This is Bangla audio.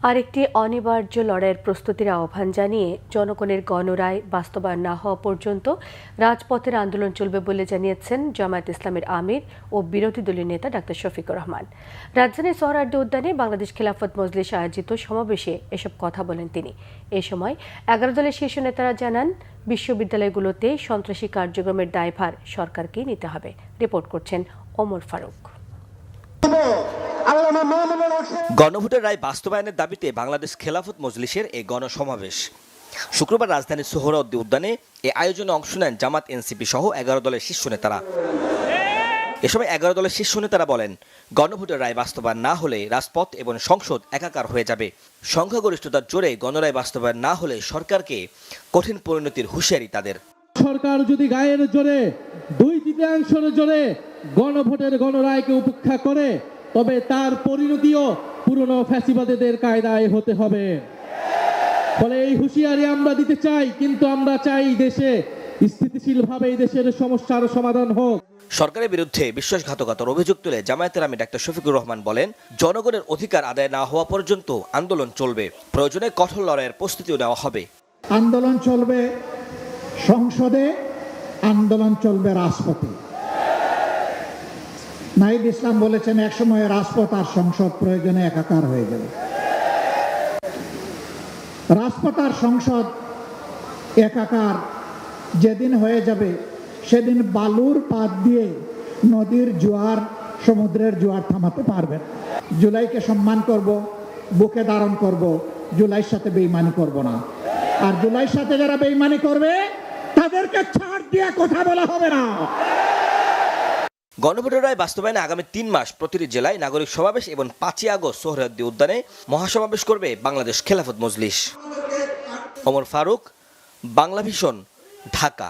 আরেকটি অনিবার্য লড়াইয়ের প্রস্তুতির আহ্বান জানিয়ে জনগণের গণরায় বাস্তবায়ন না হওয়া পর্যন্ত রাজপথের আন্দোলন চলবে বলে জানিয়েছেন জামায়াত ইসলামের আমির ও বিরোধী দলীয় নেতা ডাক্তার শফিকুর রহমান। রাজধানীর সোহরাওয়ার্দী উদ্যানে বাংলাদেশ খেলাফত মজলিস আয়োজিত সমাবেশে এসব কথা বলেন তিনি। এ সময় 11 দলের শীর্ষ নেতারা জানান, বিশ্ববিদ্যালয়গুলোতে সন্ত্রাসী কার্যক্রমের দায়ভার সরকারকেই নিতে হবে। রিপোর্ট করছেন ওমর ফারুক। গণভোটের রায় বাস্তবায়নের দাবিতে বাংলাদেশ খেলাফত মজলিসের এই গণসমাবেশ শুক্রবার রাজধানীর সোহরাওয়ার্দী উদ্যানে এই আয়োজনে অংশ নেন জামাত, এনসিপি সহ 11 দলের শীর্ষ নেতারা। এ সময় 11 দলের শীর্ষ নেতারা বলেন, গণভোটের রায় বাস্তবায়ন না হলে রাজপথ এবং সংসদ একাকার হয়ে যাবে। সংখ্যাগরিষ্ঠতার জোরে গণরায় বাস্তবায়ন না হলে সরকারকে কঠিন পরিণতির হুঁশিয়ারি তাদের। সরকার যদি গায়ের জোরে 2/3 জোরে গণভোটের গণরায়কে উপেক্ষা করে, তবে তার পরিণতিও পুরনো ফ্যাসিবাদীদের কায়দায় হতে হবে। ফলে এই হুঁশিয়ারি আমরা দিতে চাই, কিন্তু আমরা চাই দেশে স্থিতিশীলভাবে এই দেশের সমস্যার সমাধান হোক। সরকারের বিরুদ্ধে বিশ্বাসঘাতকতার অভিযোগ তুলে জামায়াতের আমির ডাক্তার শফিকুর রহমান বলেন, জনগণের অধিকার আদায় না হওয়া পর্যন্ত আন্দোলন চলবে, প্রয়োজনে কঠোর লড়াইয়ের প্রস্তুতিও নেওয়া হবে। আন্দোলন চলবে সংসদে, আন্দোলন চলবে রাজপথে। নাহিদ ইসলাম বলেছেন, একসময় রাজপথ আর সংসদ প্রয়োজনে একাকার হয়ে যাবে। রাজপথ আর সংসদ একাকার যেদিন হয়ে যাবে, সেদিন বালুর পাত দিয়ে নদীর জোয়ার, সমুদ্রের জোয়ার থামাতে পারবেন। জুলাইকে সম্মান করব, বুকে ধারণ করব, জুলাইয়ের সাথে বেইমানি করব না। আর জুলাইয়ের সাথে যারা বেইমানি করবে তাদেরকে ছাড় দিয়ে কথা বলা হবে না। গণভোটের রায় বাস্তবায়নে আগামী 3 মাস প্রতিটি জেলায় নাগরিক সমাবেশ এবং 5 আগস্ট সোহরাওয়ার্দী উদ্যানে মহাসমাবেশ করবে বাংলাদেশ খেলাফত মজলিস। ওমর ফারুক, বাংলা ভিশন, ঢাকা।